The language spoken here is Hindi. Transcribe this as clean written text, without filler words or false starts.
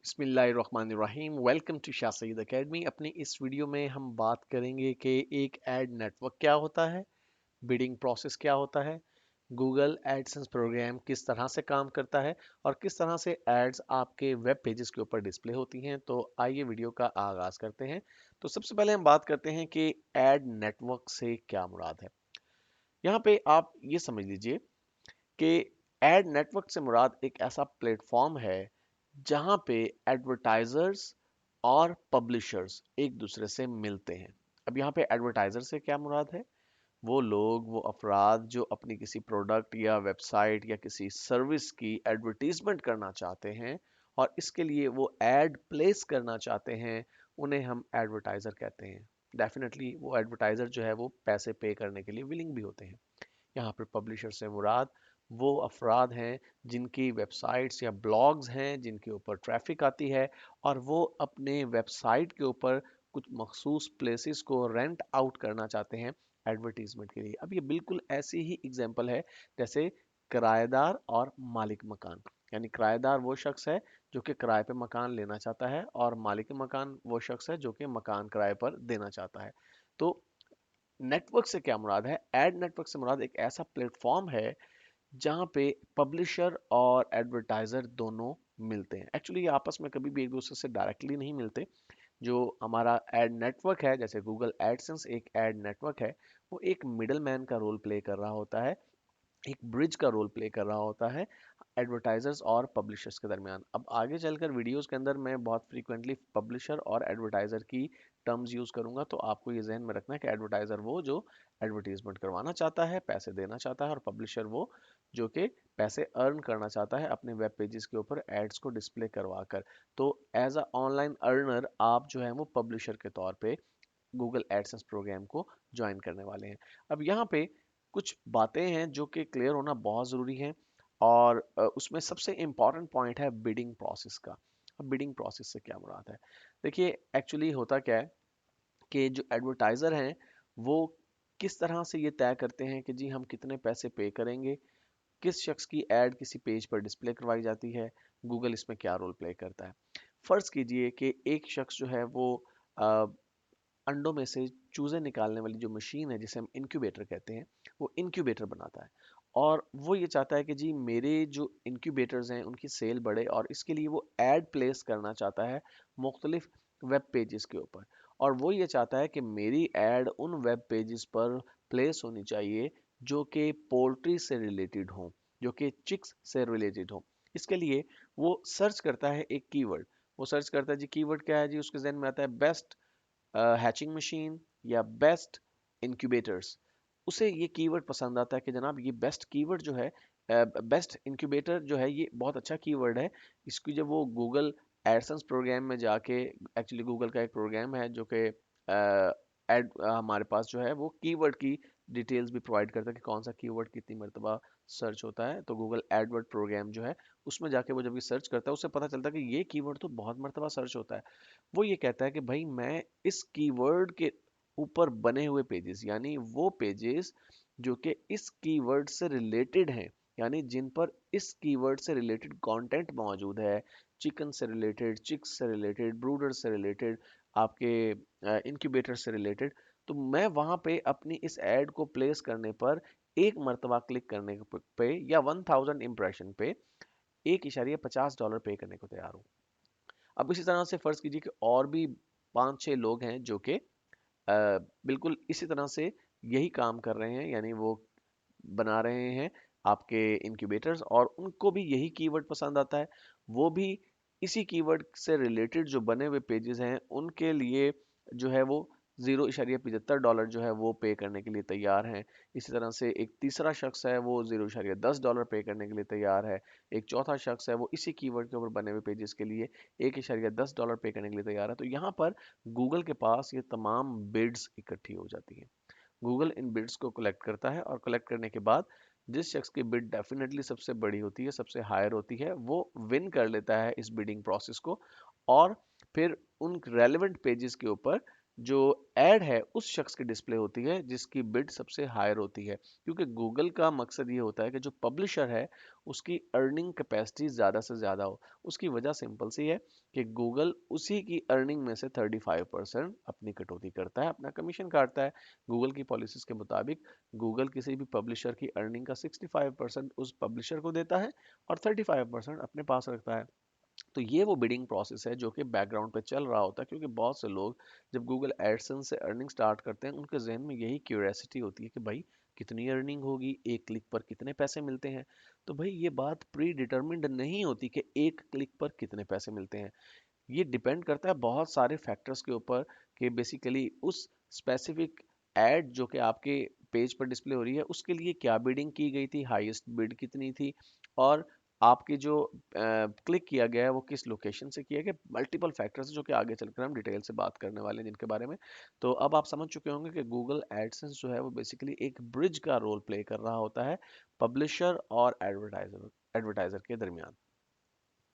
बिस्मिल्लाहिर्रहमानिर्रहीम। Welcome to Shah Saeed academy. अपनी इस वीडियो में हम बात करेंगे कि एक एड नेटवर्क क्या होता है, बिडिंग प्रोसेस क्या होता है, गूगल एडसेंस प्रोग्राम किस तरह से काम करता है और किस तरह से एड्स आपके वेब पेजेस के ऊपर डिस्प्ले होती हैं। तो आइए वीडियो का आगाज़ करते हैं। तो सबसे पहले हम बात करते हैं कि एड नेटवर्क से क्या मुराद है। यहाँ पे आप ये समझ लीजिए कि एड नेटवर्क से मुराद एक ऐसा प्लेटफॉर्म है जहां पे एडवर्टाइजर्स और पब्लिशर्स एक दूसरे से मिलते हैं। अब यहाँ पे एडवर्टाइजर से क्या मुराद है? वो लोग, वो अफराद जो अपनी किसी प्रोडक्ट या वेबसाइट या किसी सर्विस की एडवर्टीजमेंट करना चाहते हैं और इसके लिए वो एड प्लेस करना चाहते हैं, उन्हें हम एडवर्टाइजर कहते हैं। डेफिनेटली वो एडवर्टाइजर जो है वो पैसे पे करने के लिए विलिंग भी होते हैं। यहाँ पर पब्लिशर से मुराद वो अफराद हैं जिनकी वेबसाइट्स या ब्लॉग्स हैं जिनके ऊपर ट्रैफिक आती है और वो अपने वेबसाइट के ऊपर कुछ मखसूस प्लेसेस को रेंट आउट करना चाहते हैं एडवर्टीजमेंट के लिए। अब ये बिल्कुल ऐसी ही एग्जांपल है जैसे किराएदार और मालिक मकान। यानी किराएदार वो शख्स है जो कि किराए पे मकान लेना चाहता है और मालिक मकान वो शख्स है जो कि मकान किराए पर देना चाहता है। तो नेटवर्क से क्या मुराद है? एड नेटवर्क से मुराद एक ऐसा प्लेटफॉर्म है जहां पे पब्लिशर और एडवर्टाइजर दोनों मिलते हैं। एक्चुअली ये आपस में कभी भी एक दूसरे से डायरेक्टली नहीं मिलते। जो हमारा एड नेटवर्क है, जैसे गूगल एडसेंस एक एड नेटवर्क है, वो एक मिडल मैन का रोल प्ले कर रहा होता है, एक ब्रिज का रोल प्ले कर रहा होता है एडवर्टाइजर्स और पब्लिशर्स के दरमियान। अब आगे चलकर वीडियोस के अंदर मैं बहुत फ्रीक्वेंटली पब्लिशर और एडवर्टाइजर की टर्म्स यूज करूंगा, तो आपको ये जहन में रखना है कि एडवर्टाइजर वो जो एडवर्टीजमेंट करवाना चाहता है, पैसे देना चाहता है, और पब्लिशर वो जो कि पैसे अर्न करना चाहता है अपने वेब पेजेस के ऊपर एड्स को डिस्प्ले करवा कर। तो एज अ ऑनलाइन अर्नर आप जो है वो पब्लिशर के तौर पे गूगल एडसेंस प्रोग्राम को ज्वाइन करने वाले हैं। अब यहाँ पे कुछ बातें हैं जो कि क्लियर होना बहुत ज़रूरी है और उसमें सबसे इम्पॉर्टेंट पॉइंट है बिडिंग प्रोसेस का। अब बिडिंग प्रोसेस से क्या मुराद है? देखिए, एक्चुअली होता क्या है कि जो एडवर्टाइज़र हैं वो किस तरह से ये तय करते हैं कि जी हम कितने पैसे पे करेंगे, किस शख्स की एड किसी पेज पर डिस्प्ले करवाई जाती है, गूगल इसमें क्या रोल प्ले करता है। फ़र्ज़ कीजिए कि एक शख्स जो है वो अ, अंडों में से चूजे निकालने वाली जो मशीन है जिसे हम इंक्यूबेटर कहते हैं, वो इंक्यूबेटर बनाता है और वो ये चाहता है कि जी मेरे जो इंक्यूबेटर्स हैं उनकी सेल बढ़े और इसके लिए वो एड प्लेस करना चाहता है मुख्तलिफ वेब पेजेस के ऊपर। और वो ये चाहता है कि मेरी एड उन वेब पेजेस पर प्लेस होनी चाहिए जो कि पोल्ट्री से रिलेटेड हों, जो कि चिक्स से रिलेटेड हों। इसके लिए वो सर्च करता है एक कीवर्ड। वो सर्च करता है जी, कीवर्ड क्या है जी? उसके जहन में आता है बेस्ट हैचिंग मशीन या बेस्ट इंक्यूबेटर्स। उसे ये कीवर्ड पसंद आता है कि जनाब ये बेस्ट कीवर्ड जो है, बेस्ट इंक्यूबेटर जो है, ये बहुत अच्छा कीवर्ड है। इसकी जब वो गूगल एडसेंस प्रोग्राम में जाके, एक्चुअली गूगल का एक प्रोग्राम है जो कि एड हमारे पास जो है वो कीवर्ड की डिटेल्स भी प्रोवाइड करता है कि कौन सा कीवर्ड कितनी मरतबा सर्च होता है। तो गूगल एडवर्ड प्रोग्राम जो है उसमें जाके वो जब ये सर्च करता है उससे पता चलता है कि ये कीवर्ड तो बहुत मरतबा सर्च होता है। वो ये कहता है कि भाई मैं इस कीवर्ड के ऊपर बने हुए पेजेस, यानी वो पेजेस जो कि इस कीवर्ड से रिलेटेड हैं, यानी जिन पर इस कीवर्ड से रिलेटेड कंटेंट मौजूद है, चिकन से रिलेटेड, चिक्स से रिलेटेड, ब्रूडर से रिलेटेड, आपके इनक्यूबेटर से रिलेटेड, तो मैं वहां पे अपनी इस एड को प्लेस करने पर एक मरतबा क्लिक करने पे या 1000 इंप्रेशन पे $1.50 पे करने को तैयार हूँ। अब इसी तरह से फर्ज कीजिए कि और भी 5-6 लोग हैं जो कि बिल्कुल इसी तरह से यही काम कर रहे हैं, यानी वो बना रहे हैं आपके इनक्यूबेटर्स और उनको भी यही कीवर्ड पसंद आता है। वो भी इसी कीवर्ड से रिलेटेड जो बने हुए पेजेस हैं उनके लिए जो है वो $0.75 जो है वो पे करने के लिए तैयार हैं। इसी तरह से एक तीसरा शख्स है वो $0.10 पे करने के लिए तैयार है। एक चौथा शख्स है वो इसी कीवर्ड के ऊपर बने हुए पेजेस के लिए $1.10 पे करने के लिए तैयार है। तो यहाँ पर गूगल के पास ये तमाम बिड्स इकट्ठी हो जाती हैं। गूगल इन बिड्स को कलेक्ट करता है और कलेक्ट करने के बाद जिस शख्स की बिड डेफिनेटली सबसे बड़ी होती है, सबसे हायर होती है, वो विन कर लेता है इस बिडिंग प्रोसेस को और फिर उन रेलेवेंट पेजेस के ऊपर जो एड है उस शख्स की डिस्प्ले होती है जिसकी बिड सबसे हायर होती है, क्योंकि गूगल का मकसद ये होता है कि जो पब्लिशर है उसकी अर्निंग कैपेसिटी ज़्यादा से ज़्यादा हो। उसकी वजह सिंपल सी है कि गूगल उसी की अर्निंग में से 35% अपनी कटौती करता है, अपना कमीशन काटता है। गूगल की पॉलिसीज़ के मुताबिक गूगल किसी भी पब्लिशर की अर्निंग का 65% उस पब्लिशर को देता है और 35% अपने पास रखता है। तो ये वो बिडिंग प्रोसेस है जो कि बैकग्राउंड पे चल रहा होता है, क्योंकि बहुत से लोग जब गूगल एडसेंस से अर्निंग स्टार्ट करते हैं उनके जहन में यही क्यूरियोसिटी होती है कि भाई कितनी अर्निंग होगी, एक क्लिक पर कितने पैसे मिलते हैं। तो भाई ये बात प्री डिटर्मिंड नहीं होती कि एक क्लिक पर कितने पैसे मिलते हैं। ये डिपेंड करता है बहुत सारे फैक्टर्स के ऊपर कि बेसिकली उस स्पेसिफिक एड जो कि आपके पेज पर डिस्प्ले हो रही है उसके लिए क्या बिडिंग की गई थी, हाईएस्ट बिड कितनी थी, और आपकी जो क्लिक किया गया है वो किस लोकेशन से किया गया। मल्टीपल फैक्टर्स जो कि आगे चलकर हम डिटेल से बात करने वाले हैं जिनके बारे में। तो अब आप समझ चुके होंगे कि गूगल एडसेंस जो है वो बेसिकली एक ब्रिज का रोल प्ले कर रहा होता है पब्लिशर और एडवर्टाइजर एडवर्टाइजर के दरमियान।